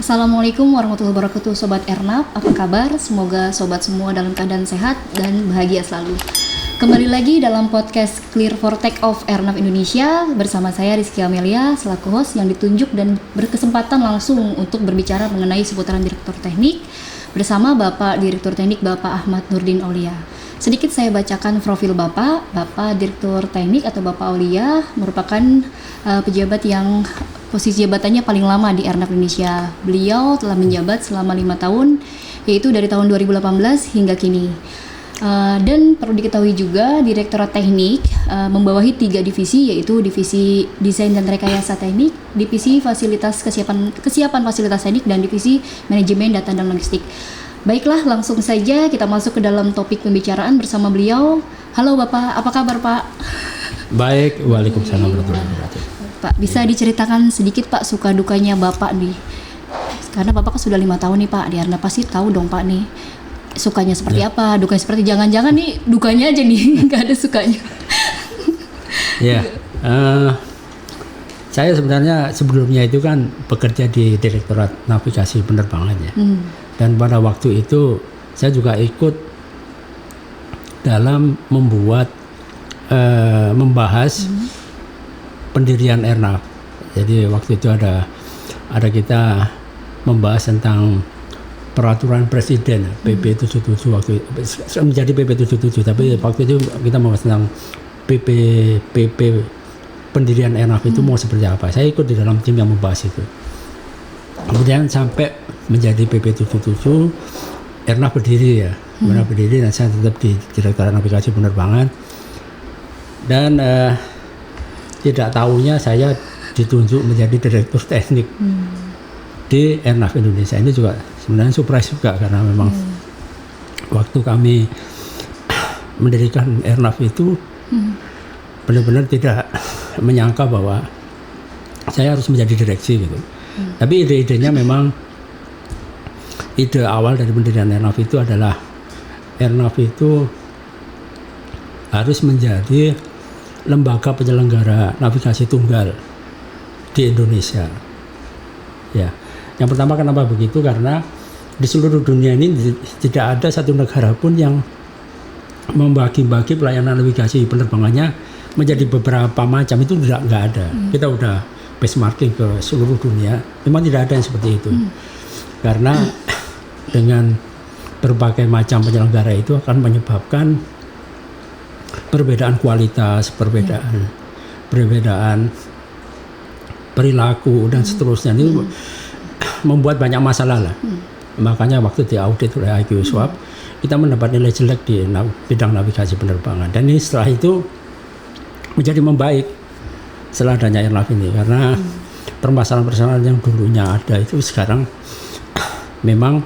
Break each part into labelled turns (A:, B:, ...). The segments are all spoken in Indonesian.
A: Assalamualaikum warahmatullahi wabarakatuh Sobat Ernaf, apa kabar? Semoga sobat semua dalam keadaan sehat dan bahagia selalu. Kembali lagi dalam podcast Clear for Take Off Ernaf Indonesia. Bersama saya Rizky Amelia selaku host yang ditunjuk dan berkesempatan langsung untuk berbicara mengenai seputaran Direktur Teknik bersama Bapak Direktur Teknik Bapak Ahmad Nurdin Aulia. Sedikit saya bacakan profil Bapak Direktur Teknik atau Bapak Aulia merupakan pejabat yang posisi jabatannya paling lama di Ernaf Indonesia. Beliau telah menjabat selama 5 tahun, yaitu dari tahun 2018 hingga kini. Dan perlu diketahui juga Direktorat Teknik membawahi 3 divisi, yaitu Divisi Desain dan Rekayasa Teknik, Divisi Kesiapan Fasilitas Teknik, dan Divisi Manajemen Data dan Logistik. Baiklah, langsung saja kita masuk ke dalam topik pembicaraan bersama beliau. Halo Bapak, apa kabar Pak?
B: Baik, waalaikumsalam warahmatullahi wabarakatuh.
A: Pak, bisa diceritakan sedikit Pak suka dukanya Bapak nih? Karena Bapak kan sudah 5 tahun nih Pak, di Ernaf pasti tahu dong Pak nih. Sukanya seperti apa, dukanya seperti, jangan-jangan nih dukanya aja nih, nggak ada sukanya.
B: Saya sebenarnya sebelumnya itu kan bekerja di Direktorat Navigasi Penerbangan ya. Dan pada waktu itu saya juga ikut dalam membahas pendirian Ernaf. Jadi waktu itu ada kita membahas tentang peraturan presiden PP 77 waktu itu, menjadi PP 77, tapi waktu itu kita membahas tentang PP pendirian Ernaf itu mau seperti apa. Saya ikut di dalam tim yang membahas itu. Kemudian sampai menjadi PP 77, Ernaf berdiri ya. Ernaf berdiri dan saya tetap di Direktorat Navigasi Penerbangan. Dan tidak tahunya saya ditunjuk menjadi Direktur Teknik di Ernaf Indonesia. Ini juga sebenarnya surprise juga karena memang waktu kami mendirikan Ernaf itu benar-benar tidak menyangka bahwa saya harus menjadi direksi gitu. Tapi ide-idenya memang, ide awal dari pendirian Ernaf itu adalah Ernaf itu harus menjadi lembaga penyelenggara navigasi tunggal di Indonesia. Ya, yang pertama kenapa begitu? Karena di seluruh dunia ini tidak ada satu negara pun yang membagi-bagi pelayanan navigasi penerbangannya menjadi beberapa macam, itu nggak ada. Kita udah benchmarking ke seluruh dunia, memang tidak ada yang seperti itu. Karena dengan berbagai macam penyelenggara itu akan menyebabkan perbedaan kualitas, perbedaan perilaku dan seterusnya. Ini membuat banyak masalah lah. Makanya waktu diaudit oleh IQ Swab, kita mendapat nilai jelek di bidang navigasi penerbangan. Dan ini setelah itu menjadi membaik setelah adanya Ernaf ini, karena permasalahan-permasalahan yang dulunya ada itu sekarang memang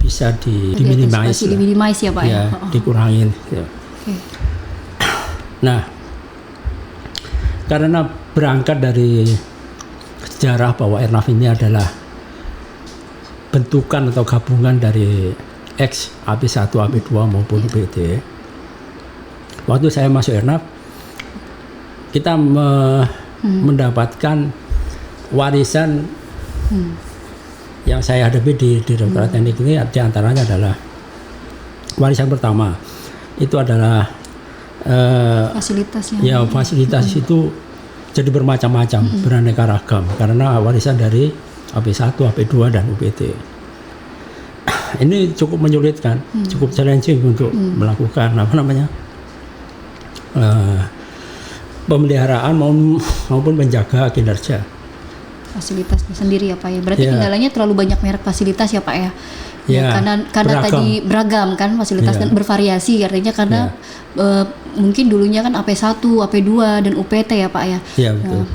B: bisa diminimais
A: ya Pak ya.
B: Dikurangin. Ya. Nah, karena berangkat dari sejarah bahwa Ernaf ini adalah bentukan atau gabungan dari X, AP1, AP2 maupun UPT. Waktu saya masuk Ernaf, kita mendapatkan warisan yang saya hadapi di Direktorat Teknik ini, diantaranya adalah warisan pertama itu adalah
A: fasilitasnya.
B: Ya, fasilitas itu jadi bermacam-macam, beraneka ragam karena warisan dari AP1, AP2 dan UPT. Ini cukup menyulitkan, cukup challenging untuk melakukan pemeliharaan maupun menjaga kinerja
A: fasilitasnya sendiri ya Pak ya. Berarti kendalanya terlalu banyak merek fasilitas ya Pak ya. Karena beragam. Tadi beragam kan fasilitas dan bervariasi, artinya karena mungkin dulunya kan AP1, AP2 dan UPT ya Pak ya.
B: Iya betul.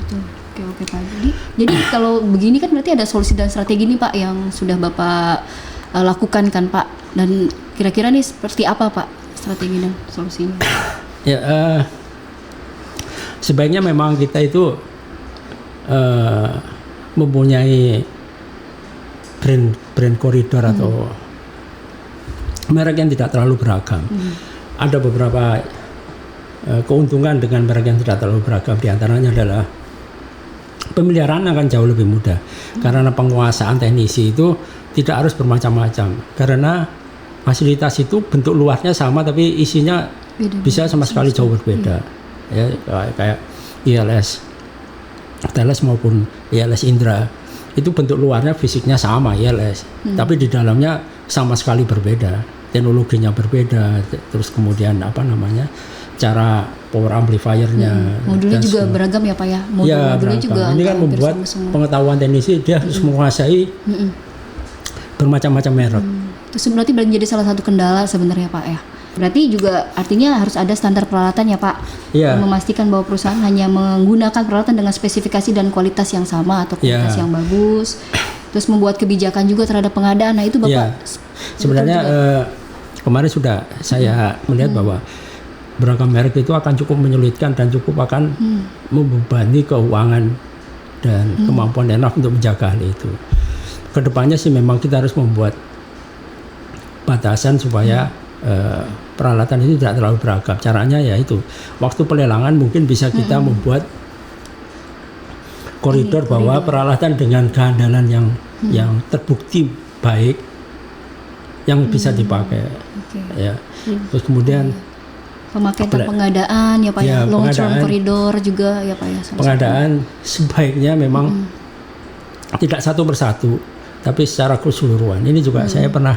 A: Oke Pak. Jadi kalau begini kan berarti ada solusi dan strategi nih Pak yang sudah Bapak lakukan kan Pak. Dan kira-kira nih seperti apa Pak strategi dan solusinya?
B: Ya, sebaiknya memang kita itu mempunyai brand koridor atau merek yang tidak terlalu beragam. Ada beberapa keuntungan dengan merek yang tidak terlalu beragam, diantaranya adalah pemeliharaan akan jauh lebih mudah karena penguasaan teknisi itu tidak harus bermacam-macam karena fasilitas itu bentuk luarnya sama tapi isinya bisa sama sekali jauh berbeda. Ya, kayak ILS Thales maupun ILS Indra itu bentuk luarnya fisiknya sama ILS, tapi di dalamnya sama sekali berbeda, teknologinya berbeda, terus kemudian cara power amplifiernya.
A: Modulnya juga beragam ya Pak ya. Modulnya juga
B: ini kan membuat pengetahuan teknisi dia harus menguasai bermacam-macam merek.
A: Itu berarti menjadi salah satu kendala sebenarnya Pak ya. Berarti juga artinya harus ada standar peralatan ya Pak, memastikan bahwa perusahaan hanya menggunakan peralatan dengan spesifikasi dan kualitas yang sama atau kualitas yang bagus. Terus membuat kebijakan juga terhadap pengadaan. Nah itu Bapak
B: sebenarnya kemarin sudah saya melihat bahwa beragam merek itu akan cukup menyulitkan dan cukup akan membebani keuangan dan kemampuan Airnav untuk menjaga hal itu. Kedepannya sih memang kita harus membuat batasan supaya peralatan itu tidak terlalu beragam. Caranya yaitu waktu pelelangan mungkin bisa kita membuat koridor bahwa peralatan dengan keandalan yang terbukti baik yang bisa dipakai. Ya. Terus kemudian
A: pemakaian pengadaan ya Pak ya, long term koridor juga ya Pak ya.
B: Pengadaan sebaiknya memang tidak satu persatu, tapi secara keseluruhan. Ini juga saya pernah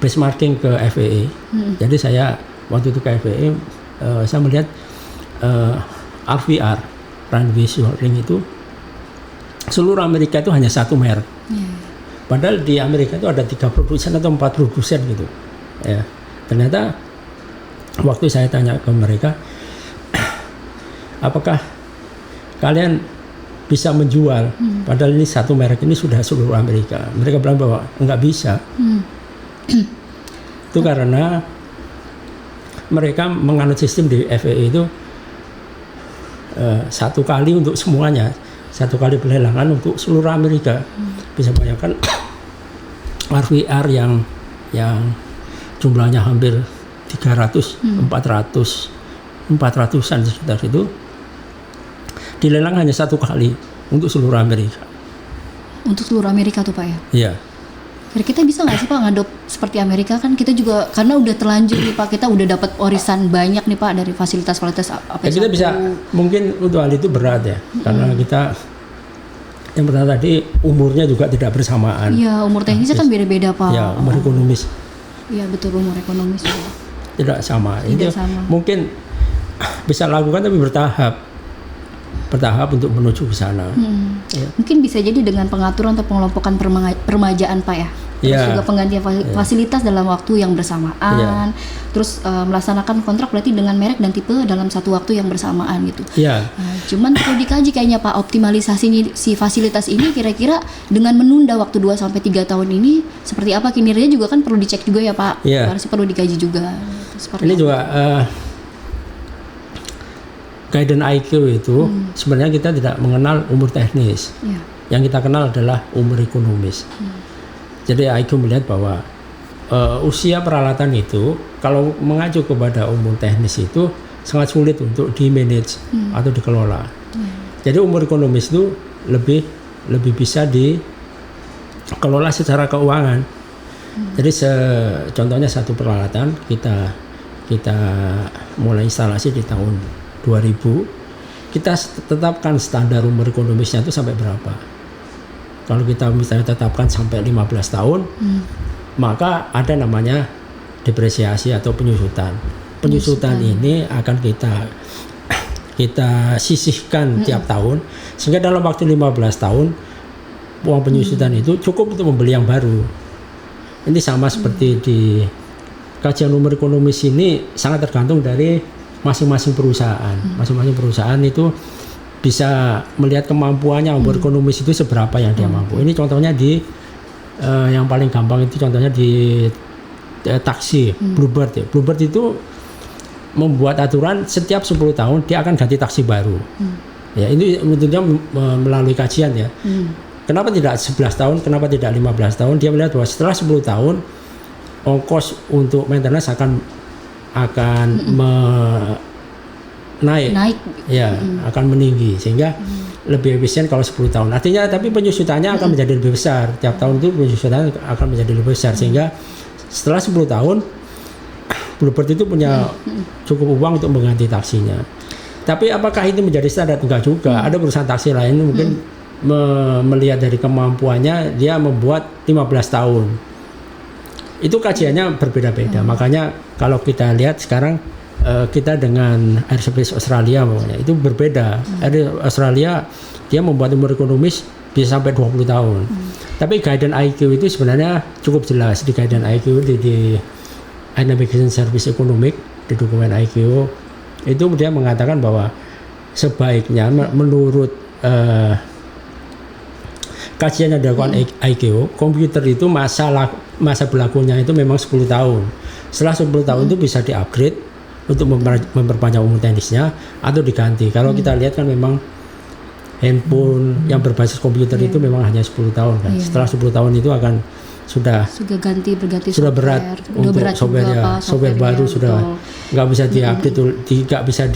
B: benchmarking ke FAA. Jadi saya waktu itu ke FAA saya melihat RVR, Run Visual Ring itu seluruh Amerika itu hanya satu merek. Padahal di Amerika itu ada 3 produsen atau 4 produsen gitu. Ya. Ternyata waktu saya tanya ke mereka, apakah kalian bisa menjual? Padahal ini satu merek ini sudah seluruh Amerika. Mereka bilang bahwa enggak bisa. Itu karena mereka menganut sistem di FAA itu satu kali untuk semuanya, satu kali pelelangan untuk seluruh Amerika. Bisa bayangkan RVR yang jumlahnya hampir 400-an sekitar itu dilelang hanya satu kali untuk seluruh Amerika.
A: Untuk seluruh Amerika tuh Pak ya?
B: Iya.
A: Jadi kita bisa nggak sih Pak ngadop seperti Amerika? Kan kita juga karena udah terlanjur nih Pak, kita udah dapat warisan banyak nih Pak dari fasilitas AP1.
B: Ya, kita bisa, mungkin untuk hal itu berat ya, karena kita yang pertama tadi umurnya juga tidak bersamaan.
A: Iya, umur teknisnya kan beda-beda Pak.
B: Ya, umur ekonomis.
A: Iya betul, umur ekonomis juga.
B: Tidak sama.
A: Tidak sama.
B: Mungkin bisa lakukan tapi bertahap untuk menuju ke sana. Ya.
A: Mungkin bisa jadi dengan pengaturan atau pengelompokan permajaan Pak ya. Terus juga penggantian fasilitas dalam waktu yang bersamaan. Terus melaksanakan kontrak berarti dengan merek dan tipe dalam satu waktu yang bersamaan gitu. Nah, cuman perlu dikaji kayaknya Pak, optimalisasinya si fasilitas ini kira-kira dengan menunda waktu 2-3 tahun ini seperti apa kinerjanya juga kan perlu dicek juga ya Pak. Harus perlu dikaji juga.
B: Ini juga guidance IQ itu sebenarnya kita tidak mengenal umur teknis. Yang kita kenal adalah umur ekonomis. Jadi IQ melihat bahwa usia peralatan itu kalau mengacu kepada umur teknis itu sangat sulit untuk di-manage atau dikelola. Jadi umur ekonomis itu lebih bisa dikelola secara keuangan. Jadi contohnya satu peralatan kita mulai instalasi di tahun 2000, kita tetapkan standar umur ekonomisnya itu sampai berapa. Kalau kita misalnya tetapkan sampai 15 tahun, maka ada namanya depresiasi atau penyusutan. Penyusutan ini akan kita sisihkan tiap tahun, sehingga dalam waktu 15 tahun uang penyusutan itu cukup untuk membeli yang baru. Ini sama seperti di kajian umur ekonomis ini sangat tergantung dari masing-masing perusahaan. Masing-masing perusahaan itu bisa melihat kemampuannya umur ekonomis itu seberapa yang dia mampu. Ini contohnya di yang paling gampang itu contohnya di taksi Bluebird ya. Bluebird itu membuat aturan setiap 10 tahun dia akan ganti taksi baru. Ya, ini tentunya melalui kajian ya. Kenapa tidak 11 tahun, kenapa tidak 15 tahun? Dia melihat bahwa setelah 10 tahun ongkos untuk maintenance akan naik. Ya, akan meninggi sehingga lebih efisien kalau 10 tahun. Artinya tapi penyusutannya akan menjadi lebih besar. Tiap tahun itu penyusutannya akan menjadi lebih besar sehingga setelah 10 tahun Bluebird itu punya cukup uang untuk mengganti taksinya. Tapi apakah itu menjadi standar? Enggak juga. Ada perusahaan taksi lain mungkin melihat dari kemampuannya dia membuat 15 tahun. Itu kajiannya berbeda-beda. Makanya kalau kita lihat sekarang kita dengan Air Service Australia itu berbeda. Air Australia dia membuat umur ekonomis bisa sampai 20 tahun. Tapi guidance IQ itu sebenarnya cukup jelas di guidance IQ di Air Navigation Service Economic di dokumen IQ itu dia mengatakan bahwa sebaiknya menurut kajian yang dilakukan IQ, komputer itu masa berlakunya itu memang 10 tahun. Setelah 10 tahun itu bisa di-upgrade untuk memperpanjang umur teknisnya atau diganti. Kalau kita lihat kan memang handphone yang berbasis komputer itu memang hanya 10 tahun kan. Setelah 10 tahun itu akan sudah
A: berganti
B: sudah berat untuk
A: berat
B: software baru sudah nggak bisa diupdate, nggak bisa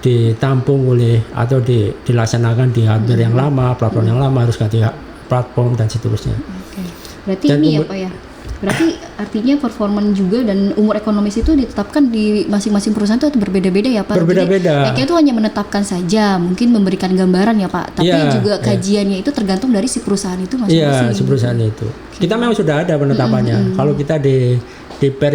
B: ditampung oleh atau dilaksanakan di hardware yang lama, platform yang lama, harus ganti platform dan seterusnya.
A: Berarti dan ini ya Pak ya. Berarti artinya performan juga dan umur ekonomis itu ditetapkan di masing-masing perusahaan itu berbeda-beda ya Pak?
B: Berbeda-beda.
A: Jadi itu hanya menetapkan saja, mungkin memberikan gambaran ya Pak, tapi juga kajiannya itu tergantung dari si perusahaan itu masing-masing.
B: Iya, si perusahaan itu. Kita memang sudah ada penetapannya. Kalau kita di PER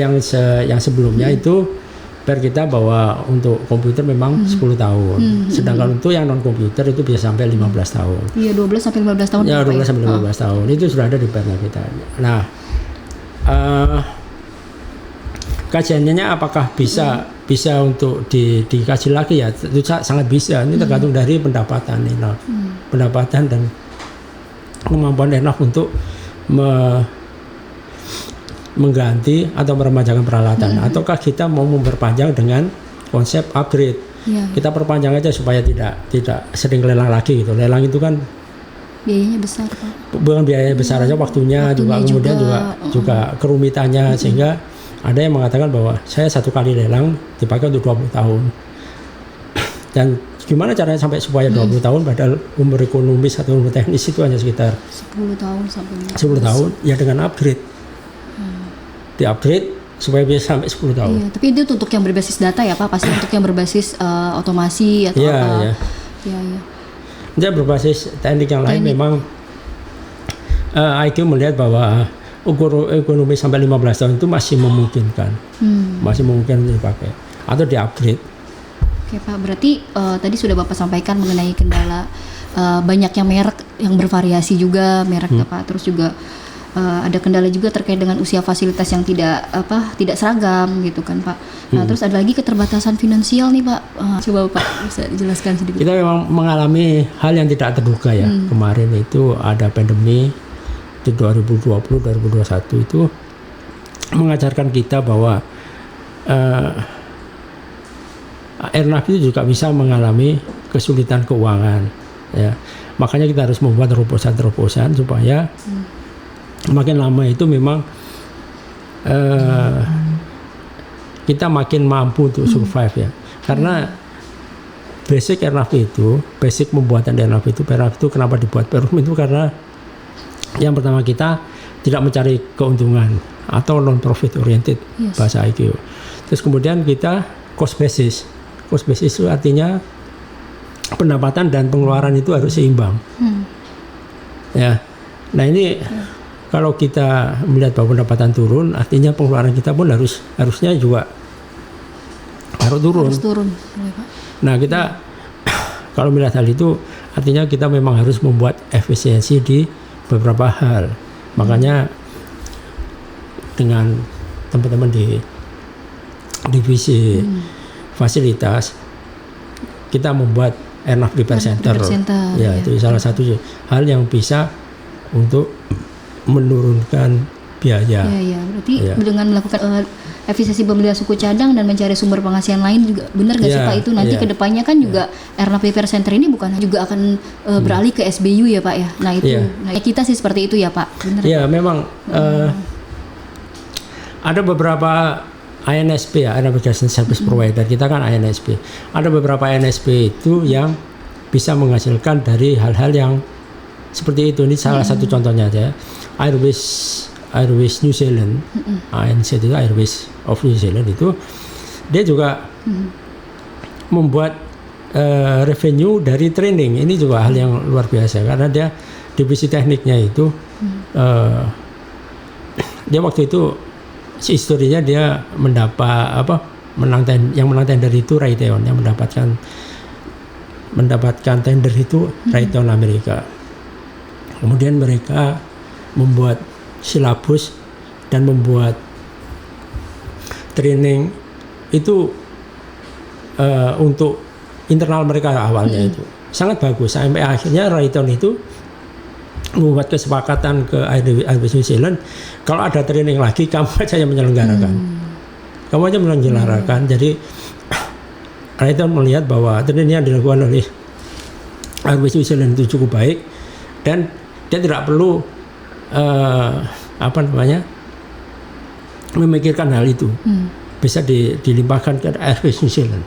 B: yang sebelumnya itu PER kita bahwa untuk komputer memang 10 tahun. Sedangkan untuk yang non komputer itu bisa sampai 15 tahun.
A: Iya, 12 sampai 15 tahun.
B: Ya, 12 sampai 15 tahun. Itu sudah ada di PER-nya kita. Nah, kajiannya apakah bisa untuk dikaji lagi ya? Itu sangat bisa. Ini tergantung dari pendapatan Airnav, pendapatan dan kemampuan Airnav untuk mengganti atau meremajakan peralatan. Ataukah kita mau memperpanjang dengan konsep upgrade? Kita perpanjang aja supaya tidak sering lelang lagi gitu. Lelang itu kan
A: biayanya besar Pak.
B: Bukan biaya besar aja, waktunya juga kemudian juga kerumitannya sehingga ada yang mengatakan bahwa saya satu kali lelang dipakai untuk 20 tahun. Dan gimana caranya sampai supaya 20 tahun padahal umur ekonomis atau umur teknis itu hanya sekitar
A: 10 tahun sampai
B: 10 tahun ya dengan upgrade. Di-upgrade supaya bisa sampai 10 tahun.
A: Iya, tapi itu untuk yang berbasis data ya Pak, pasti untuk yang berbasis otomasi atau apa. Iya.
B: Dia berbasis teknik yang lain memang IQ melihat bahwa ukur ekonomi sampai 15 tahun itu masih memungkinkan. Masih memungkinkan untuk dipakai atau di-upgrade.
A: Oke Pak, berarti tadi sudah Bapak sampaikan mengenai kendala banyaknya merek yang bervariasi juga mereknya Pak. Terus juga ada kendala juga terkait dengan usia fasilitas yang tidak seragam gitu kan Pak. Nah, terus ada lagi keterbatasan finansial nih Pak. Coba Pak bisa dijelaskan sedikit.
B: Kita memang mengalami hal yang tidak terduga ya. Kemarin itu ada pandemi di 2020-2021 itu mengajarkan kita bahwa Airnav itu juga bisa mengalami kesulitan keuangan ya. Makanya kita harus membuat terobosan-terobosan supaya makin lama itu memang kita makin mampu untuk survive ya. Karena basic Airnav itu, basic pembuatan Airnav itu kenapa dibuat perum itu karena yang pertama kita tidak mencari keuntungan atau non profit oriented bahasa IQ. Terus kemudian kita cost basis. Cost basis itu artinya pendapatan dan pengeluaran itu harus seimbang. Ya. Nah, ini kalau kita melihat bahwa pendapatan turun, artinya pengeluaran kita pun harusnya juga harus turun. Nah, kita kalau melihat hal itu, artinya kita memang harus membuat efisiensi di beberapa hal. Makanya dengan teman-teman di divisi fasilitas, kita membuat Airnav Repair Center. Ya, itu salah satu hal yang bisa untuk menurunkan biaya.
A: Iya. Berarti dengan melakukan efisiensi pembelian suku cadang dan mencari sumber penghasilan lain juga benar nggak sih Pak, itu nanti kedepannya kan juga Airnav Repair Center ini bukan juga akan beralih ke SBU ya Pak ya. Nah itu, nah kita sih seperti itu ya Pak. Benar.
B: Iya memang ada beberapa INSP ya, Air Navigation Service Provider, kita kan INSP. Ada beberapa INSP itu yang bisa menghasilkan dari hal-hal yang seperti itu. Ini salah satu contohnya aja. Airways New Zealand, ANC itu Airways of New Zealand itu dia juga membuat revenue dari training. Ini juga hal yang luar biasa karena dia divisi tekniknya itu dia waktu itu historinya dia mendapat yang menang tender itu Raytheon, yang mendapatkan tender itu Raytheon Amerika. Kemudian mereka membuat silabus dan membuat training itu untuk internal mereka awalnya itu sangat bagus, sampai akhirnya Raytheon itu membuat kesepakatan ke Airways New Zealand, kalau ada training lagi kamu aja yang menyelenggarakan. Jadi Raytheon melihat bahwa training yang dilakukan oleh Airways New Zealand itu cukup baik dan dia tidak perlu memikirkan hal itu, bisa dilimpahkan ke Airways New Zealand.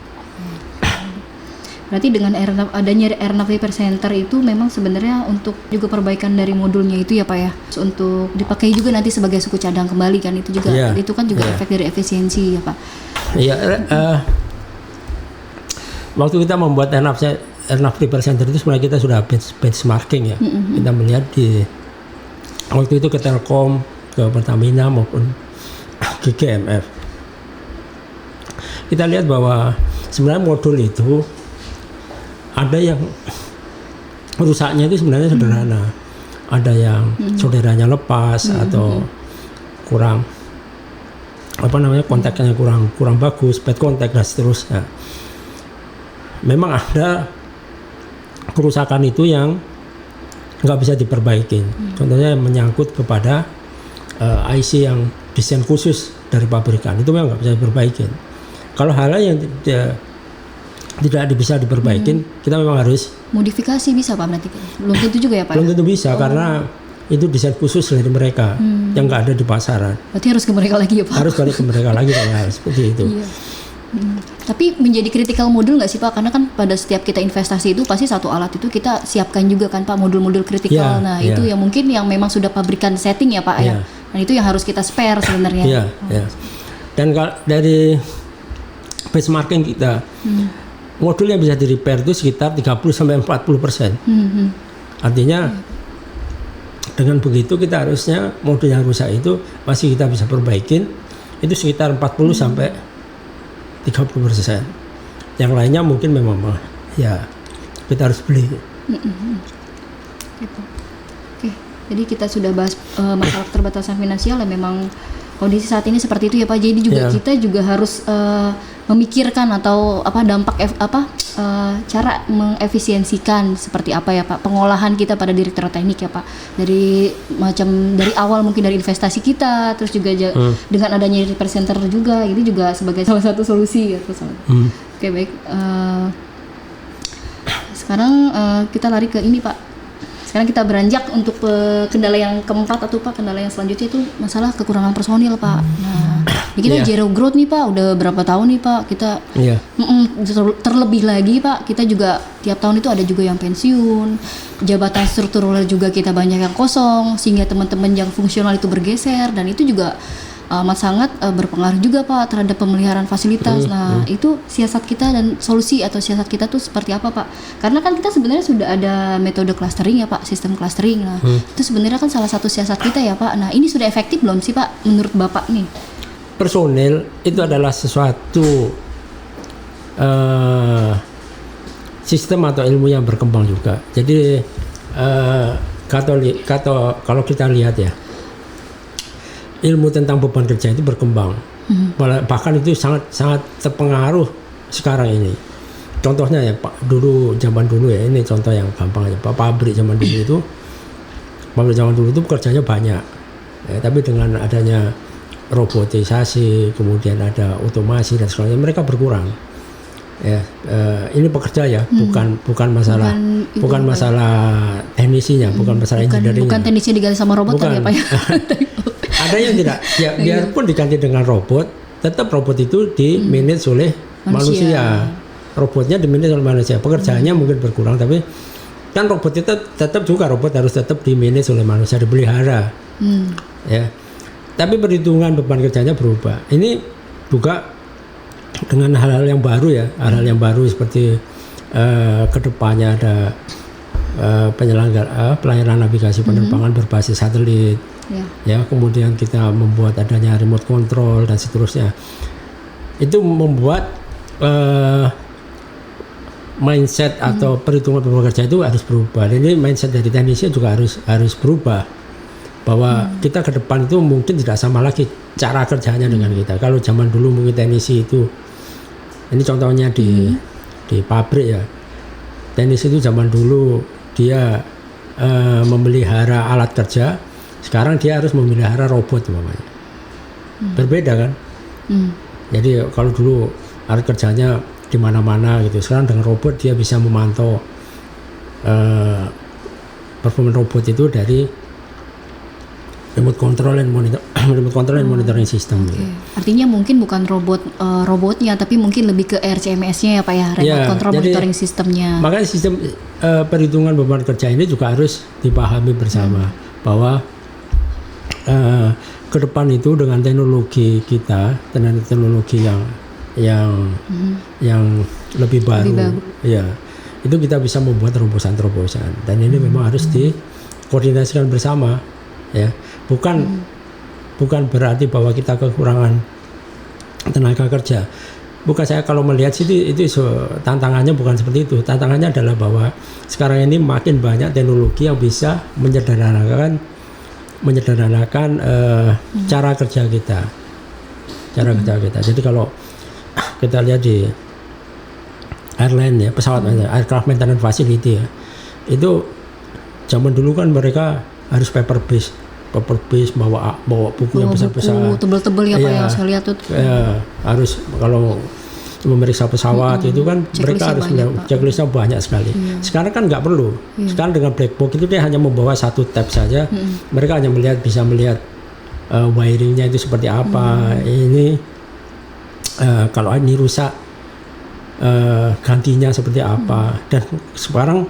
A: Berarti dengan adanya Airnav Repair Center itu memang sebenarnya untuk juga perbaikan dari modulnya itu ya Pak ya, untuk dipakai juga nanti sebagai suku cadang kembali kan, itu juga itu kan juga efek dari efisiensi ya Pak. Iya,
B: waktu kita membuat Airnav Repair Center itu sebenarnya kita sudah benchmarking ya. Kita melihat di waktu itu ke Telkom, ke Pertamina maupun ke GMF. Kita lihat bahwa sebenarnya modul itu ada yang rusaknya itu sebenarnya sederhana, ada yang solderannya lepas atau kurang kontaknya kurang bagus, bad contact dan seterusnya. Memang ada kerusakan itu yang nggak bisa diperbaiki. Contohnya yang menyangkut kepada IC yang desain khusus dari pabrikan, itu memang nggak bisa diperbaiki. Kalau hal yang tidak bisa diperbaiki, kita memang harus
A: modifikasi. Bisa Pak berarti? Belum tentu juga ya Pak?
B: Belum tentu bisa karena itu desain khusus dari mereka yang nggak ada di pasaran.
A: Berarti harus ke mereka lagi ya Pak?
B: Harus balik ke mereka lagi kalau seperti itu.
A: Iya. Tapi menjadi critical modul nggak sih Pak? Karena kan pada setiap kita investasi itu pasti satu alat itu kita siapkan juga kan Pak, modul-modul kritikal. Itu yang mungkin yang memang sudah pabrikan setting ya Pak ya. Dan itu yang harus kita spare sebenarnya.
B: Dan dari benchmarking kita, modul yang bisa di repair itu sekitar 30-40%. Artinya dengan begitu kita harusnya modul yang rusak itu masih kita bisa perbaikin itu sekitar 40-30%. Yang lainnya mungkin memang ya kita harus beli.
A: Gitu. Oke, jadi kita sudah bahas masalah keterbatasan finansial dan memang kondisi saat ini seperti itu ya Pak. Jadi juga kita juga harus memikirkan atau dampak cara mengefisiensikan seperti apa ya Pak pengolahan kita pada direktur teknik ya Pak, dari awal mungkin dari investasi kita, terus juga dengan adanya repair center juga ini juga sebagai salah satu solusi ya. Oke, baik. Sekarang kita lari ke ini Pak. Sekarang kita beranjak untuk kendala yang keempat atau Pak, kendala yang selanjutnya itu masalah kekurangan personil Pak. Nah, ini kita zero growth nih Pak, udah berapa tahun nih Pak kita. Terlebih lagi Pak, kita juga tiap tahun itu ada juga yang pensiun, jabatan struktural juga kita banyak yang kosong, sehingga teman-teman yang fungsional itu bergeser, dan itu juga sangat berpengaruh juga Pak terhadap pemeliharaan fasilitas. Itu siasat kita dan solusi atau siasat kita tuh seperti apa Pak? Karena kan kita sebenarnya sudah ada metode clustering ya Pak, sistem clustering. Itu sebenarnya kan salah satu siasat kita ya Pak. Nah, ini sudah efektif belum sih Pak menurut Bapak nih?
B: Personil itu adalah sesuatu sistem atau ilmu yang berkembang juga. Jadi kalau kita lihat ya, ilmu tentang beban kerja itu berkembang, bahkan itu sangat terpengaruh sekarang ini. Contohnya ya Pak, zaman dulu ya, ini contoh yang gampang aja Pak, pabrik zaman dulu itu pekerjaannya banyak, tapi dengan adanya robotisasi, kemudian ada otomasi dan sebagainya, mereka berkurang. Ini pekerja ya, bukan masalah teknisinya, bukan masalah engineeringnya. Bukan
A: teknisnya diganti sama robot kan ya Pak ya?
B: Ada yang tidak, ya biarpun diganti dengan robot, tetap robot itu di manage oleh manusia. robotnya dimanage oleh manusia. Pekerjaannya mungkin berkurang, tapi kan robot itu tetap juga robot harus tetap dimanage oleh manusia, dipelihara. Ya. Tapi perhitungan beban kerjanya berubah. Ini juga dengan hal-hal yang baru ya, hal-hal yang baru seperti kedepannya ada pelayanan navigasi penerbangan berbasis satelit. Ya, kemudian kita membuat adanya remote control dan seterusnya. Itu membuat mindset atau perhitungan beban kerja itu harus berubah. Dan ini mindset dari teknisi juga harus berubah, bahwa kita ke depan itu mungkin tidak sama lagi cara kerjanya dengan kita. Kalau zaman dulu mungkin teknisi itu, ini contohnya di pabrik ya, teknisi itu zaman dulu dia memelihara alat kerja, sekarang dia harus memelihara robot namanya. Berbeda kan? Jadi kalau dulu alat kerjanya di mana-mana gitu, sekarang dengan robot dia bisa memantau performa robot itu dari remote control and monitoring system.
A: Okay. Artinya mungkin bukan robotnya, tapi mungkin lebih ke RCMS-nya ya Pak ya, remote control monitoring systemnya.
B: Makanya sistem perhitungan beban kerja ini juga harus dipahami bersama, bahwa ke depan itu dengan teknologi kita, dengan teknologi yang lebih baru. Ya, itu kita bisa membuat terobosan-terobosan, dan ini memang harus dikoordinasikan bersama. Ya, bukan berarti bahwa kita kekurangan tenaga kerja. Bukan, saya kalau melihat itu tantangannya bukan seperti itu. Tantangannya adalah bahwa sekarang ini makin banyak teknologi yang bisa menyederhanakan cara kerja kita. Jadi kalau kita lihat di airline ya, pesawat aircraft maintenance facility ya, itu zaman dulu kan mereka harus paper base bawa buku yang besar-besar,
A: tebel-tebel ya Pak ya, saya lihat tuh.
B: Harus kalau memeriksa pesawat itu kan mereka harus checklistnya banyak sekali. Sekarang kan nggak perlu. Sekarang dengan black box itu dia hanya membawa satu tab saja. Mereka hanya bisa melihat wiringnya itu seperti apa. Ini kalau ini rusak gantinya seperti apa. Dan sekarang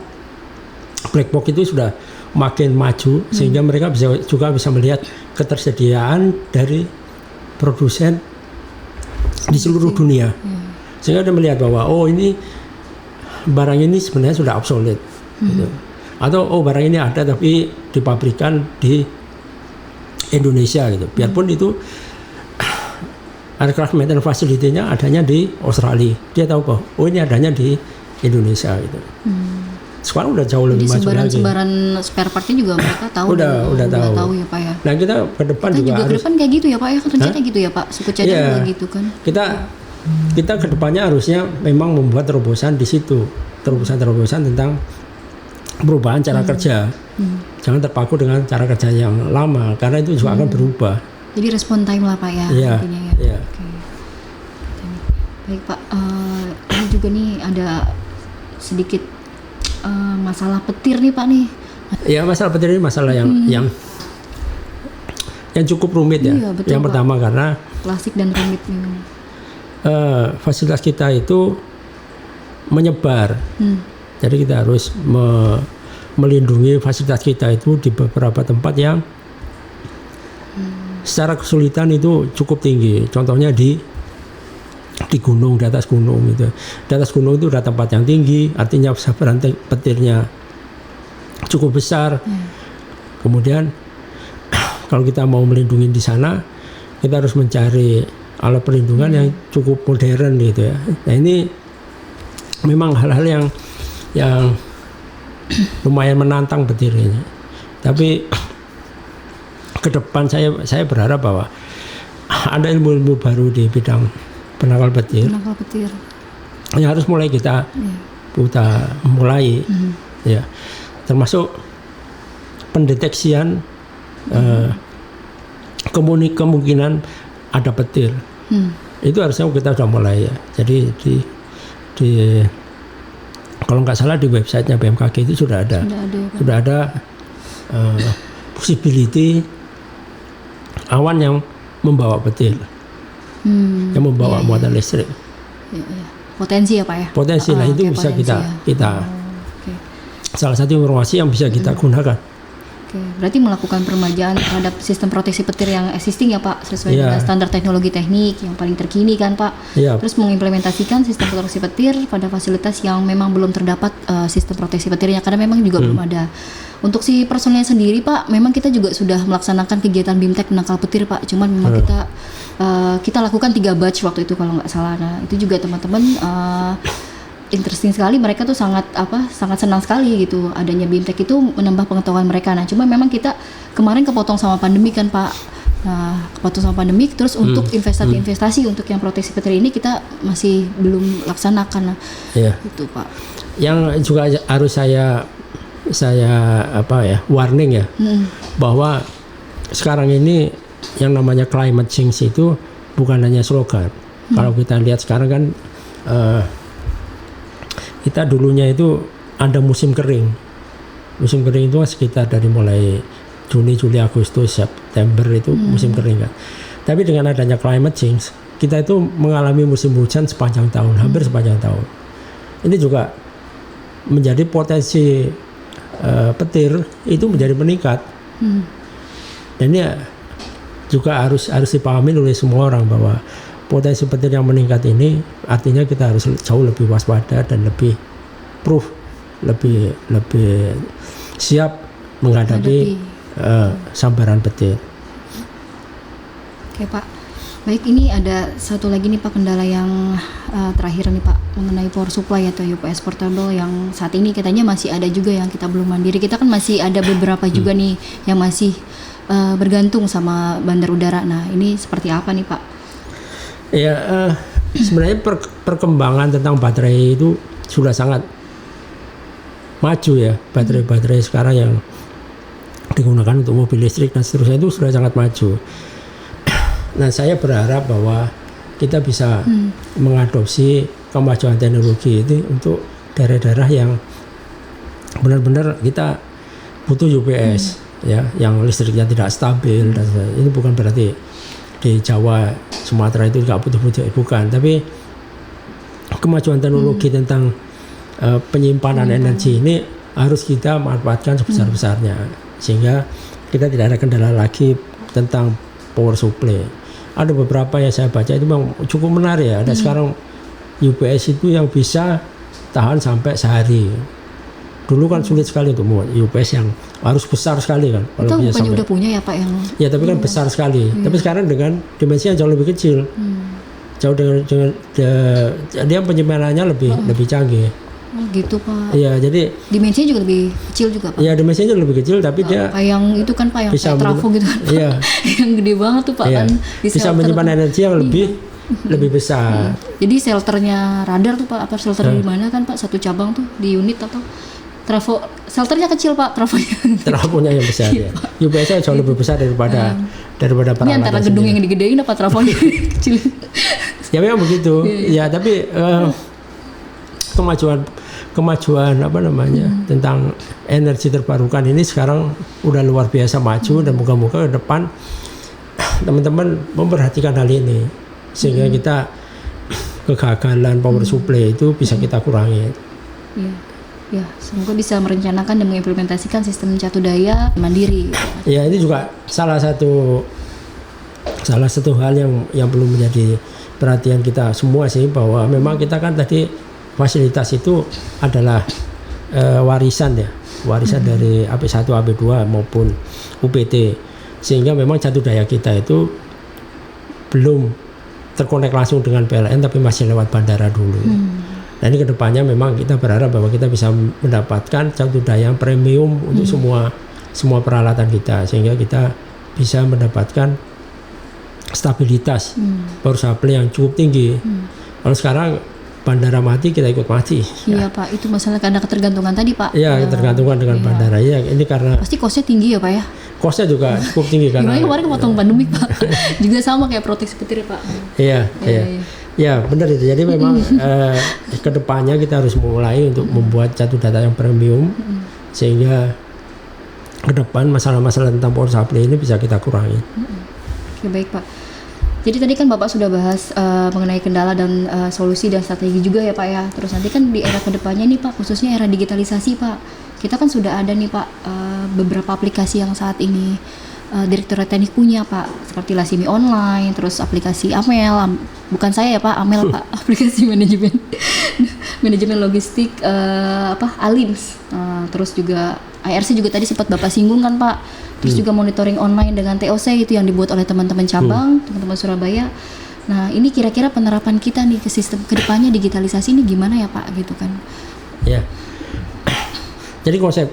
B: black box itu sudah makin maju, sehingga mereka juga bisa melihat ketersediaan dari produsen di seluruh dunia. Sehingga dia melihat bahwa ini barang ini sebenarnya sudah obsolete, gitu. Atau barang ini ada tapi dipabrikan di Indonesia gitu. Biarpun itu aircraft maintenance facility-nya adanya di Australia, dia tahu bahwa ini adanya di Indonesia gitu. Sekarang udah jauh lebih maju lagi.
A: Sebaran spare partnya juga mereka tahu.
B: udah tahu
A: ya Pak ya.
B: Nah kita ke depan juga harus.
A: Ke depan kayak gitu ya Pak ya, rencana gitu ya Pak. Suku cadang juga gitu kan.
B: Kita ke depannya harusnya memang membuat terobosan di situ, terobosan tentang perubahan cara kerja. Jangan terpaku dengan cara kerja yang lama, karena itu juga akan berubah.
A: Jadi respon time lah Pak ya.
B: Iya.
A: Okay. Baik Pak, ini juga nih ada sedikit masalah petir nih Pak nih. Ya,
B: masalah petir ini masalah yang cukup rumit ya.
A: Iya, betul,
B: yang pertama
A: Pak.
B: Karena
A: klasik dan rumit memang.
B: Fasilitas kita itu menyebar. Jadi kita harus melindungi fasilitas kita itu di beberapa tempat yang secara kesulitan itu cukup tinggi. Contohnya di gunung, di atas gunung gitu. Di atas gunung itu udah tempat yang tinggi, artinya sasaran petirnya cukup besar. Kemudian kalau kita mau melindungi di sana, kita harus mencari alat perlindungan yang cukup modern gitu ya. Nah ini memang hal-hal yang lumayan menantang petir ini. Tapi ke depan saya berharap bahwa ada ilmu-ilmu baru di bidang penangkal petir. Yang harus mulai kita mulai ya, termasuk pendeteksian kemungkinan ada petir. Itu harusnya kita sudah mulai ya. Jadi di kalau nggak salah di websitenya BMKG itu sudah ada possibility awan yang membawa petir, yang membawa muatan listrik.
A: potensi ya Pak ya.
B: Potensi lah itu
A: Oke,
B: bisa
A: potensi
B: kita
A: Oke.
B: salah satu informasi yang bisa kita gunakan.
A: Oke, berarti melakukan peremajaan terhadap sistem proteksi petir yang existing ya Pak, sesuai
B: Iya.
A: dengan standar teknologi teknik yang paling terkini kan Pak.
B: Iya.
A: Terus mengimplementasikan sistem proteksi petir pada fasilitas yang memang belum terdapat sistem proteksi petirnya, karena memang juga belum ada. Untuk si personelnya sendiri Pak, memang kita juga sudah melaksanakan kegiatan BIMTEK menangkal petir Pak. Cuman memang kita lakukan 3 batch waktu itu kalau nggak salah. Nah itu juga teman-teman interesting sekali, mereka tuh sangat senang sekali gitu adanya BIMTEK itu menambah pengetahuan mereka. Nah cuma memang kita kemarin kepotong sama pandemi kan Pak. Nah kepotong sama pandemi, terus untuk investasi untuk yang proteksi petir ini kita masih belum laksanakan. Nah itu Pak.
B: Yang juga harus saya warning ya, bahwa sekarang ini yang namanya climate change itu bukan hanya slogan. Kalau kita lihat sekarang kan kita dulunya itu ada musim kering. Musim kering itu sekitar dari mulai Juni, Juli, Agustus, September itu musim kering kan. Tapi dengan adanya climate change, kita itu mengalami musim hujan sepanjang tahun, hampir sepanjang tahun. Ini juga menjadi potensi petir itu menjadi meningkat. Dan ini juga harus dipahami oleh semua orang bahwa potensi petir yang meningkat ini artinya kita harus jauh lebih waspada dan lebih lebih siap menghadapi sambaran petir.
A: Oke Pak, baik, ini ada satu lagi nih Pak, kendala yang terakhir nih Pak, mengenai power supply atau UPS portable yang saat ini katanya masih ada juga yang kita belum mandiri. Kita kan masih ada beberapa juga nih yang masih bergantung sama bandar udara. Nah ini seperti apa nih Pak?
B: Ya, sebenarnya perkembangan tentang baterai itu sudah sangat maju ya. Baterai-baterai sekarang yang digunakan untuk mobil listrik dan seterusnya itu sudah sangat maju. Nah, saya berharap bahwa kita bisa mengadopsi kemajuan teknologi itu untuk daerah-daerah yang benar-benar kita butuh UPS ya, yang listriknya tidak stabil dan ini bukan berarti di Jawa, Sumatera itu nggak butuh-butuh, bukan. Tapi kemajuan teknologi tentang penyimpanan energi ini harus kita manfaatkan sebesar-besarnya, sehingga kita tidak ada kendala lagi tentang power supply. Ada beberapa yang saya baca itu memang cukup menarik ya. Ada sekarang UPS itu yang bisa tahan sampai sehari. Dulu kan sulit sekali untuk membuat UPS yang harus besar sekali kan.
A: Kalau bisa sampai, udah punya ya Pak yang.
B: Ya tapi kan besar sekali. Tapi sekarang dengan dimensi yang jauh lebih kecil, jauh dengan dia penyimpanannya lebih canggih.
A: Oh gitu Pak.
B: Iya, jadi
A: dimensinya juga lebih kecil juga Pak.
B: Iya, dimensinya lebih kecil, tapi dia
A: kayak yang itu kan Pak, yang
B: bisa
A: kayak trafo gitu kan.
B: Iya.
A: Yang gede banget tuh Pak kan.
B: Bisa menyimpan energi yang lebih besar.
A: Jadi shelternya radar tuh Pak, apa shelter di mana kan Pak? Satu cabang tuh di unit atau trafo, shelternya kecil Pak, trafonya.
B: Trafonya yang besar ya. UPS-nya jauh lebih besar daripada peralatan.
A: Ini antara gedung yang digedein apa trafonya kecil.
B: Ya memang begitu. Ya, tapi kemajuan tentang energi terbarukan ini sekarang udah luar biasa maju, dan moga-moga ke depan teman-teman memperhatikan hal ini sehingga kita kegagalan power supply itu bisa kita kurangi.
A: Ya, semoga bisa merencanakan dan mengimplementasikan sistem catu daya mandiri.
B: Ya, ini juga salah satu hal yang perlu menjadi perhatian kita semua sih, bahwa memang kita kan tadi fasilitas itu adalah warisan dari AP1, AP2 maupun UPT, sehingga memang catu daya kita itu belum terkonek langsung dengan PLN tapi masih lewat bandara dulu. Nah ini kedepannya memang kita berharap bahwa kita bisa mendapatkan catu daya premium untuk semua peralatan kita, sehingga kita bisa mendapatkan stabilitas power supply yang cukup tinggi. Kalau sekarang bandara mati, kita ikut mati.
A: Iya Pak, itu masalah karena ketergantungan tadi Pak.
B: Iya, ketergantungan dengan bandara. Ya, ini karena
A: pasti costnya tinggi ya Pak ya.
B: Kosnya juga cukup tinggi karena.
A: Gimana kemarin kepotong pandemi Pak. Juga sama kayak proteksi petir Pak.
B: Iya. Ya benar itu. Jadi memang kedepannya kita harus mulai untuk membuat catu data yang premium, sehingga ke depan masalah-masalah tentang power supply ini bisa kita kurangi.
A: Oke, baik Pak. Jadi tadi kan Bapak sudah bahas mengenai kendala dan solusi dan strategi juga ya Pak ya. Terus nanti kan di era kedepannya nih Pak, khususnya era digitalisasi Pak, kita kan sudah ada nih Pak beberapa aplikasi yang saat ini Direktorat Teknik punya Pak, seperti Lasimi Online, terus aplikasi Amel, bukan saya ya Pak, Amel Pak, aplikasi manajemen logistik Alims, terus juga IRC juga tadi sempat Bapak singgung kan Pak, terus juga monitoring online dengan TOC itu yang dibuat oleh teman-teman cabang, teman-teman Surabaya. Nah ini kira-kira penerapan kita nih ke sistem kedepannya digitalisasi ini gimana ya Pak gitu kan?
B: Ya, jadi konsep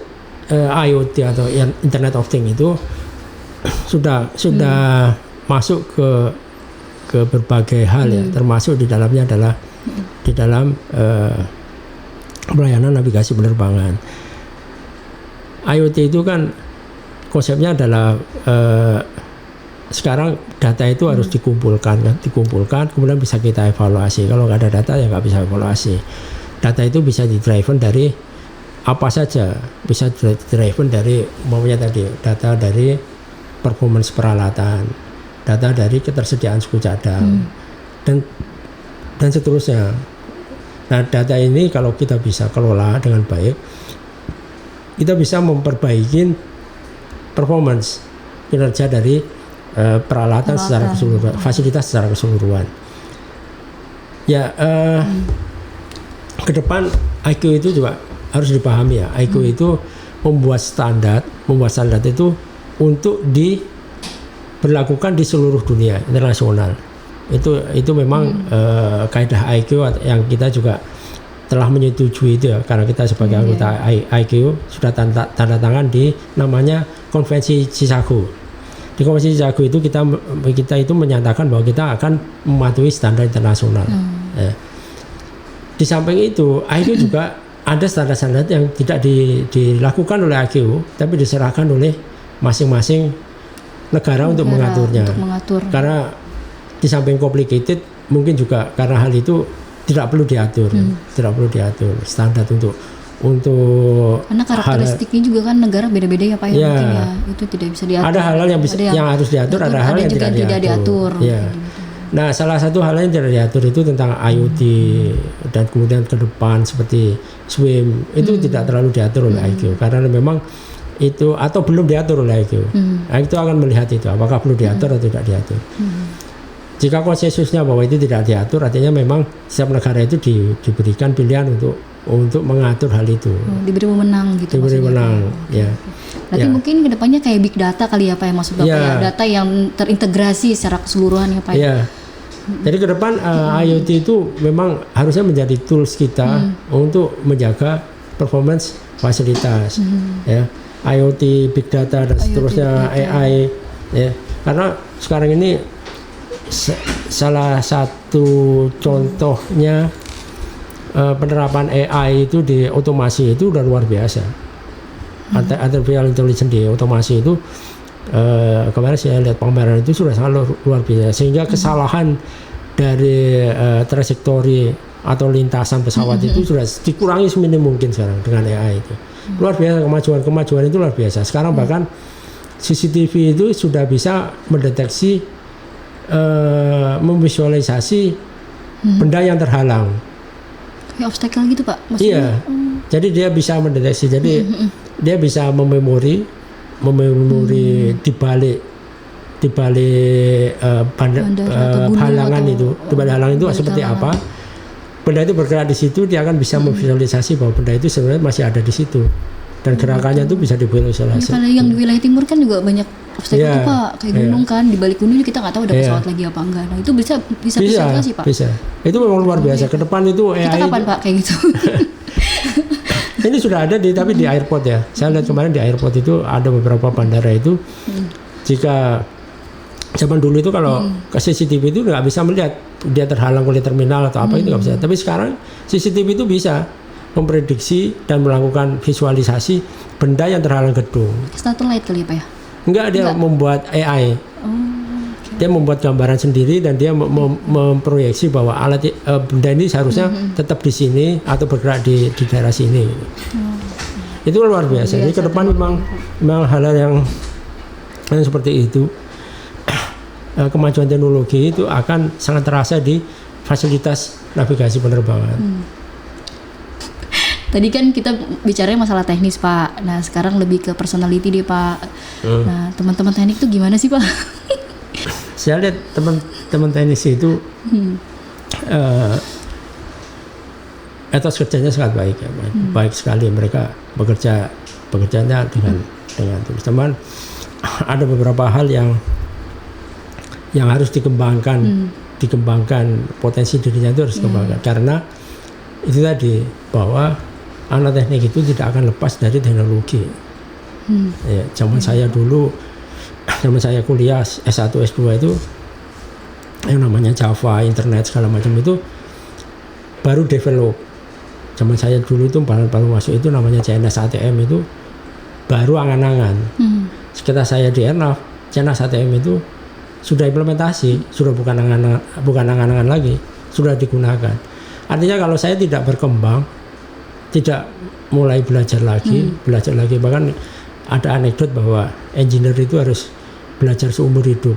B: IoT atau Internet of Things itu sudah masuk ke berbagai hal ya, termasuk di dalamnya adalah di dalam pelayanan navigasi penerbangan. IoT itu kan konsepnya adalah sekarang data itu harus dikumpulkan, kemudian bisa kita evaluasi. Kalau nggak ada data ya nggak bisa evaluasi. Data itu bisa di-driven dari apa saja, bisa di-driven dari maunya tadi data dari performance peralatan, data dari ketersediaan suku cadang, dan seterusnya. Nah data ini kalau kita bisa kelola dengan baik, kita bisa memperbaiki performance kinerja dari peralatan secara keseluruhan, fasilitas secara keseluruhan. Ya, ke depan IQ itu juga harus dipahami ya. IQ itu membuat standar itu untuk diberlakukan di seluruh dunia internasional. Itu memang kaidah IQ yang kita juga telah menyetujui itu ya, karena kita sebagai anggota IQ sudah tanda tangan di namanya Konvensi Chicago. Di Konvensi Chicago itu kita itu menyatakan bahwa kita akan mematuhi standar internasional. Ya. Di samping itu IQ juga ada standar-standar yang tidak dilakukan oleh IQ, tapi diserahkan oleh masing-masing negara untuk mengaturnya. Karena di samping complicated, mungkin juga karena hal itu tidak perlu diatur, standar untuk
A: karena karakteristiknya juga kan negara beda-beda ya Pak ya, mungkin ya itu tidak bisa diatur.
B: Ada hal yang harus diatur, ada hal yang tidak diatur. Ya. Nah, salah satu hal yang tidak diatur itu tentang IoT dan kemudian ke depan seperti SWIM itu tidak terlalu diatur oleh IQ karena memang itu atau belum diatur oleh IQ. Nah, itu akan melihat itu apakah perlu diatur atau tidak diatur. Jika konsensusnya bahwa itu tidak diatur, artinya memang setiap negara itu diberikan pilihan untuk mengatur hal itu.
A: Diberi wewenang gitu.
B: Diberi wewenang, ya.
A: Berarti mungkin kedepannya kayak big data kali ya Pak yang maksud Bapak ya, data yang terintegrasi secara keseluruhan ya Pak.
B: Ya. Jadi ke depan IoT itu memang harusnya menjadi tools kita untuk menjaga performance fasilitas, ya. IoT, big data dan seterusnya, AI, ya. Karena sekarang ini salah satu contohnya penerapan AI itu di otomasi itu udah luar biasa. Artificial intelligence di otomasi itu kemarin saya lihat pameran itu sudah sangat luar biasa, sehingga kesalahan dari trajektori atau lintasan pesawat itu sudah dikurangi seminim mungkin sekarang dengan AI itu. Luar biasa, kemajuan itu luar biasa. Sekarang bahkan CCTV itu sudah bisa mendeteksi, memvisualisasi benda yang terhalang.
A: Kayak obstacle gitu Pak maksudnya?
B: Iya. Jadi dia bisa mendeteksi. Jadi dia bisa mememori di balik halangan itu. Di balik halangan itu seperti apa? Benda itu bergerak di situ, dia akan bisa memvisualisasi bahwa benda itu sebenarnya masih ada di situ. Dan gerakannya itu bisa divisualisasi.
A: Kalau yang di wilayah timur kan juga banyak obstacle tuh Pak, kayak gunung kan, di balik gunung kita nggak tahu ada pesawat lagi apa enggak. Nah itu bisa sih Pak.
B: Bisa. Itu memang luar biasa. Ke depan itu AI.
A: Kita kapan Pak kayak gitu?
B: Ini sudah ada tapi di airport ya. Saya lihat kemarin di airport itu ada beberapa bandara itu. Jika zaman dulu itu kalau ke CCTV itu nggak bisa melihat dia terhalang oleh terminal atau apa itu nggak bisa. Tapi sekarang CCTV itu bisa memprediksi dan melakukan visualisasi benda yang terhalang gedung.
A: Satellite kali ya Pak ya?
B: Enggak, dia membuat AI. Dia membuat gambaran sendiri dan dia memproyeksi bahwa benda ini seharusnya tetap di sini atau bergerak di daerah sini. Itu luar biasa. Jadi ke depan memang hal-hal yang seperti itu. kemajuan teknologi itu akan sangat terasa di fasilitas navigasi penerbangan.
A: Tadi kan kita bicaranya masalah teknis Pak. Nah sekarang lebih ke personality deh Pak. Nah teman-teman teknik itu gimana sih Pak?
B: Saya lihat teman-teman teknis itu etos kerjanya sangat baik ya, baik sekali, mereka bekerjanya dengan terus. Teman ada beberapa hal yang harus dikembangkan potensi dirinya itu harus dikembangkan karena itu tadi bahwa anak teknik itu tidak akan lepas dari teknologi. Ya, zaman saya kuliah S1 S2 itu yang namanya Java, internet segala macam itu baru develop. Zaman saya dulu itu baru masuk itu namanya CNS ATM itu baru angan-angan. Sekitar saya di Airnav, CNS ATM itu sudah implementasi, sudah bukan angan-angan lagi, sudah digunakan. Artinya kalau saya tidak berkembang, tidak mulai belajar lagi, bahkan ada anekdot bahwa engineer itu harus belajar seumur hidup,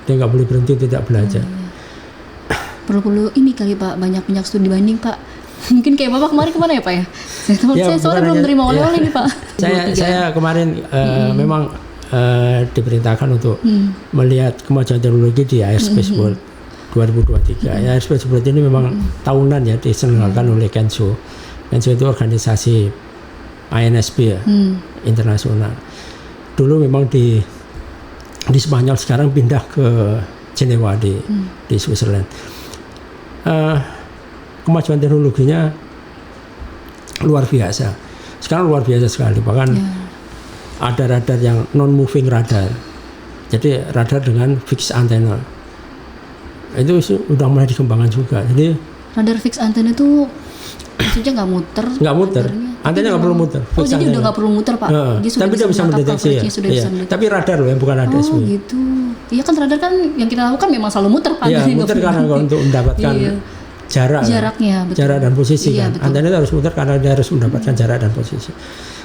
B: dia nggak boleh berhenti tidak belajar.
A: Perlu ini kali Pak, banyak studi banding Pak. Mungkin kayak Bapak kemana ya Pak ya? Saya soalnya belum terima oleh-oleh nih Pak.
B: Saya kemarin memang diperintahkan untuk melihat kemajuan teknologi di Airspace World 2023. Airspace World ini memang tahunan ya diselenggarakan oleh Kenzo. Kenzo itu organisasi INSP ya, internasional. Dulu memang di Spanyol, sekarang pindah ke Jenewa di Switzerland. Kemajuan teknologinya luar biasa. Sekarang luar biasa sekali. Bahkan ada radar yang non-moving radar. Jadi radar dengan fixed antena. Itu sudah mulai dikembangkan juga. Jadi
A: radar fixed antena itu maksudnya nggak muter?
B: Nggak muter. Antena nggak perlu muter.
A: Oh jadi udah nggak perlu muter Pak?
B: Tapi dia bisa mendeteksi ya. Tapi radar loh, yang bukan radar.
A: Oh gitu. Iya kan radar kan yang kita lakukan memang selalu muter Pak.
B: Iya muter karena untuk mendapatkan
A: jaraknya, betul.
B: Jarak dan posisi kan.
A: Betul.
B: Antena itu harus muter karena dia harus mendapatkan jarak dan posisi.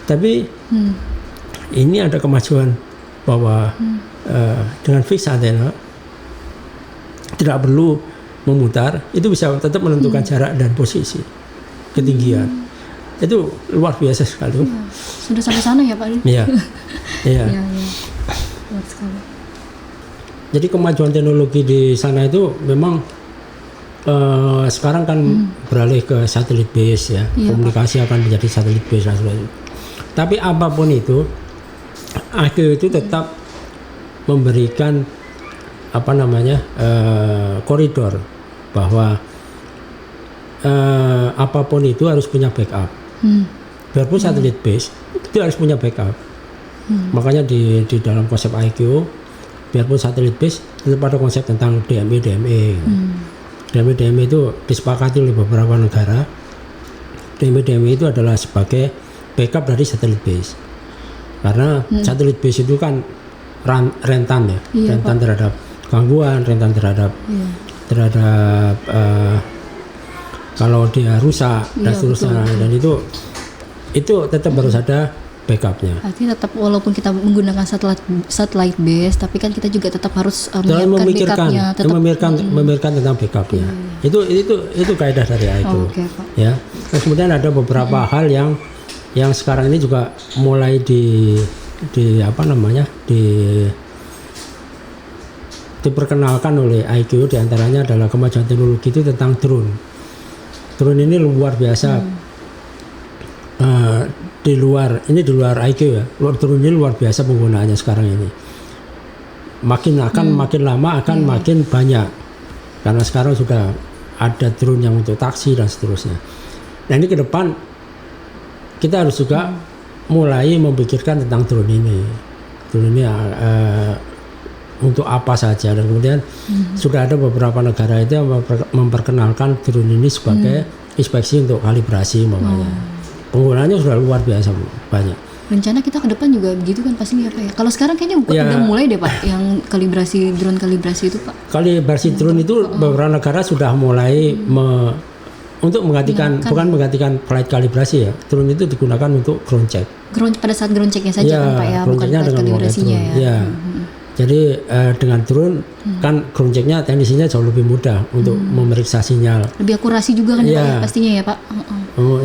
B: Tapi ini ada kemajuan bahwa dengan fix antena tidak perlu memutar, itu bisa tetap menentukan jarak dan posisi, ketinggian. Itu luar biasa sekali.
A: Sudah sampai sana ya Pak?
B: Iya. Iya.
A: Luar sekali.
B: Jadi kemajuan teknologi di sana itu memang sekarang kan beralih ke satelit base ya, komunikasi akan menjadi satelit base dan sebagainya. Tapi apapun itu, IQ itu tetap memberikan koridor bahwa apapun itu harus punya backup. Biarpun satelit base itu harus punya backup. Makanya di dalam konsep IQ, biarpun satelit base tetap ada konsep tentang DME. DME itu disepakati oleh beberapa negara. DME itu adalah sebagai backup dari satelit base. Karena satelit base itu kan rentan ya, rentan terhadap gangguan, rentan terhadap kalau dia rusak dan seterusnya. Dan itu tetap harus ada backupnya.
A: Artinya tetap walaupun kita menggunakan satellite base, tapi kan kita juga tetap harus memikirkan
B: tentang backupnya. Itu kaidah dari IQ. Ya. Terus kemudian ada beberapa hal yang sekarang ini juga mulai diperkenalkan oleh IQ, diantaranya adalah kemajuan teknologi itu tentang drone. Drone ini luar biasa. Di luar IQ ya, drone ini luar biasa penggunaannya sekarang ini. Makin lama akan makin banyak, karena sekarang sudah ada drone yang untuk taksi dan seterusnya. Nah ini ke depan kita harus juga mulai memikirkan tentang drone ini untuk apa saja, dan kemudian sudah ada beberapa negara itu yang memperkenalkan drone ini sebagai inspeksi untuk kalibrasi umpamanya. Penggunaannya sudah luar biasa banyak.
A: Rencana kita ke depan juga begitu kan pasti ya Pak ya. Kalau sekarang kayaknya udah mulai deh Pak yang drone kalibrasi itu Pak.
B: Kalibrasi drone itu beberapa negara sudah mulai untuk menggantikan, bukan menggantikan flight kalibrasi ya. Drone itu digunakan untuk ground check.
A: Pada saat ground checknya saja kan Pak ya, bukan flight kalibrasinya ya.
B: Jadi dengan drone kan ground check-nya teknisinya jauh lebih mudah untuk memeriksa sinyal.
A: Lebih akurasi juga kan ya, Pak,
B: Iya.
A: ya, pastinya ya Pak.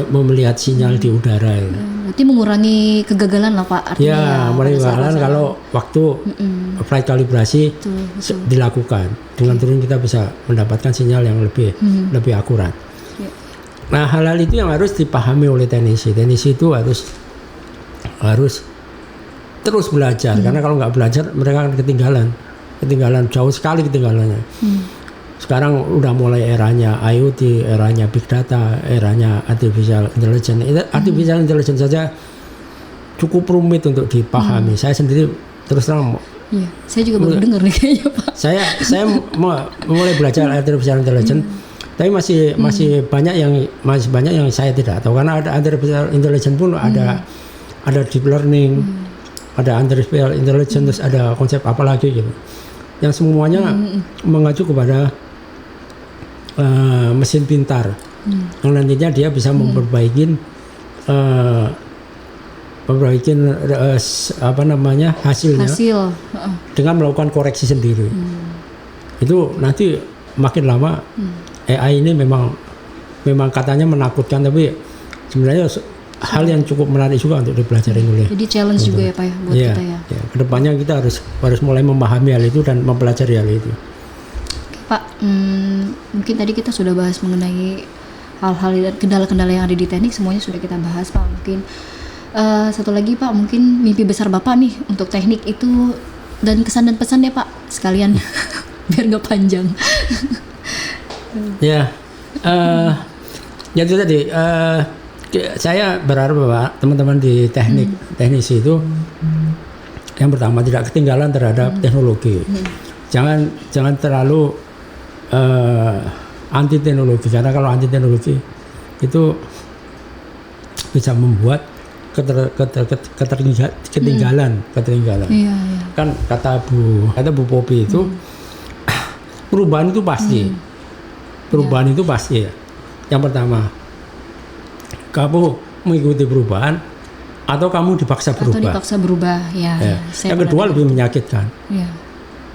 B: Melihat sinyal di udara. Ya.
A: Berarti mengurangi kegagalan lah Pak. Artinya
B: Ya, mulai
A: pada saat
B: bakalan
A: pelaksanaan.
B: kalau waktu flight kalibrasi
A: Betul.
B: dilakukan. Dengan drone kita bisa mendapatkan sinyal yang lebih akurat.
A: Ya.
B: Nah, hal-hal itu yang harus dipahami oleh teknisi. Teknisi itu harus terus belajar, karena kalau nggak belajar mereka akan ketinggalan jauh sekali ketinggalannya. Sekarang udah mulai eranya IoT, eranya big data, eranya artificial intelligence. Artificial intelligence saja cukup rumit untuk dipahami. Saya sendiri terus terang,
A: Iya, saya juga baru dengar nih kayaknya Pak.
B: saya mulai belajar artificial intelligence, tapi masih banyak yang saya tidak tahu, karena ada artificial intelligence pun ada deep learning, ada artificial intelligence, terus ada konsep apa lagi gitu, yang semuanya mengacu kepada mesin pintar, yang nantinya dia bisa memperbaiki hasilnya dengan melakukan koreksi sendiri. Itu nanti makin lama AI ini memang katanya menakutkan, tapi sebenarnya hal yang cukup menarik juga untuk dipelajari oleh.
A: Jadi challenge juga ya Pak ya buat kita ya.
B: Kedepannya kita harus mulai memahami hal itu dan mempelajari hal itu.
A: Oke, Pak, mungkin tadi kita sudah bahas mengenai hal-hal dan kendala-kendala yang ada di teknik, semuanya sudah kita bahas Pak. Mungkin satu lagi Pak, mungkin mimpi besar Bapak nih untuk teknik itu, dan kesan dan pesan ya Pak sekalian biar nggak panjang.
B: Ya itu tadi. Saya berharap bahwa teman-teman di teknisi itu yang pertama tidak ketinggalan terhadap teknologi. Jangan terlalu anti teknologi, karena kalau anti teknologi itu bisa membuat ketinggalan.
A: Iya.
B: Kan kata Bu Popi itu perubahan itu pasti. Perubahan itu pasti ya. Yang pertama, kamu mengikuti perubahan atau kamu dipaksa berubah.
A: Ya.
B: Yang kedua lebih menyakitkan.
A: Ya.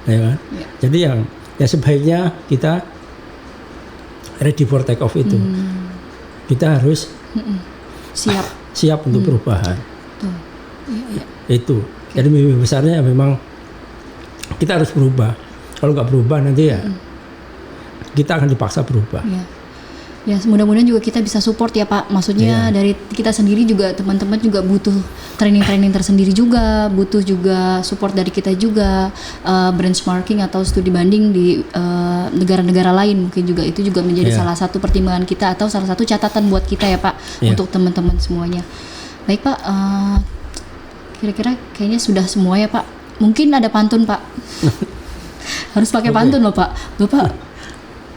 B: Ya kan?
A: Ya.
B: Jadi yang sebaiknya kita ready for take off itu. Kita harus siap untuk perubahan.
A: Ya.
B: Itu. Jadi mimpi besarnya memang kita harus berubah. Kalau nggak berubah nanti ya kita akan dipaksa berubah.
A: Ya, mudah-mudahan juga kita bisa support ya Pak. Maksudnya dari kita sendiri juga, teman-teman juga butuh training tersendiri juga, butuh juga support dari kita juga, benchmarking atau studi banding di negara-negara lain mungkin juga, itu juga menjadi salah satu pertimbangan kita atau salah satu catatan buat kita ya Pak, untuk teman-teman semuanya. Baik Pak, kira-kira kayaknya sudah semua ya Pak. Mungkin ada pantun Pak. Harus pakai pantun loh Pak. Bapak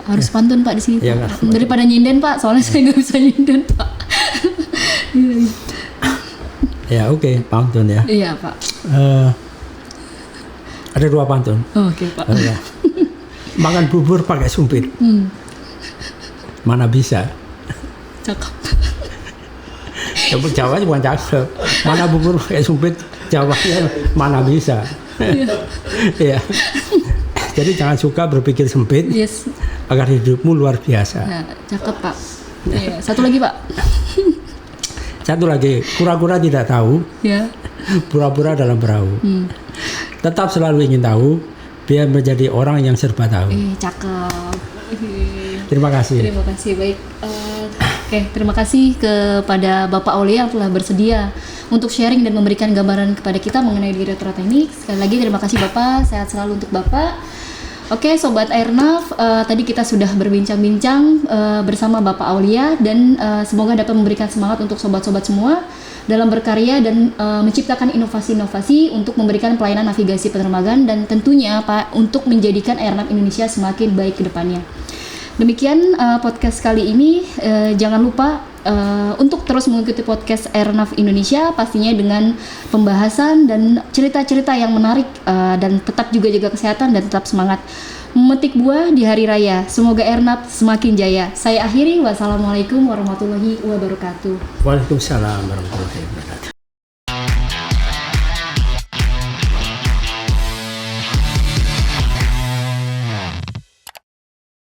A: harus pantun Pak di sini.
B: Ya,
A: daripada nyinden Pak, soalnya saya nggak bisa nyinden Pak.
B: Ya oke, pantun ya.
A: Iya Pak.
B: Ada 2 pantun.
A: Oke Pak.
B: Makan bubur pakai sumpit. Mana bisa?
A: Cakep.
B: Jawa bukan cakep. Mana bubur pakai sumpit? Jawabnya mana bisa? Ya. Jadi jangan suka berpikir sempit.
A: Yes.
B: Agar hidupmu luar biasa.
A: Nah, cakep Pak. Iya. Satu lagi Pak.
B: Satu lagi, kura-kura tidak tahu,
A: Ya.
B: pura-pura dalam perahu. Tetap selalu ingin tahu, biar menjadi orang yang serba tahu.
A: Cakep.
B: Terima kasih.
A: Terima kasih. Baik. Oke, terima kasih kepada Bapak Aulia yang telah bersedia untuk sharing dan memberikan gambaran kepada kita mengenai Direktorat Teknik. Sekali lagi terima kasih Bapak, sehat selalu untuk Bapak. Oke, Sobat Airnav, tadi kita sudah berbincang-bincang bersama Bapak Aulia, dan semoga dapat memberikan semangat untuk sobat-sobat semua dalam berkarya dan menciptakan inovasi-inovasi untuk memberikan pelayanan navigasi penerbangan, dan tentunya Pak untuk menjadikan Airnav Indonesia semakin baik ke depannya. Demikian podcast kali ini. Jangan lupa untuk terus mengikuti podcast Airnav Indonesia, pastinya dengan pembahasan dan cerita-cerita yang menarik, dan tetap juga jaga kesehatan dan tetap semangat memetik buah di hari raya. Semoga Airnav semakin jaya. Saya akhiri, wassalamualaikum warahmatullahi wabarakatuh.
B: Waalaikumsalam warahmatullahi wabarakatuh.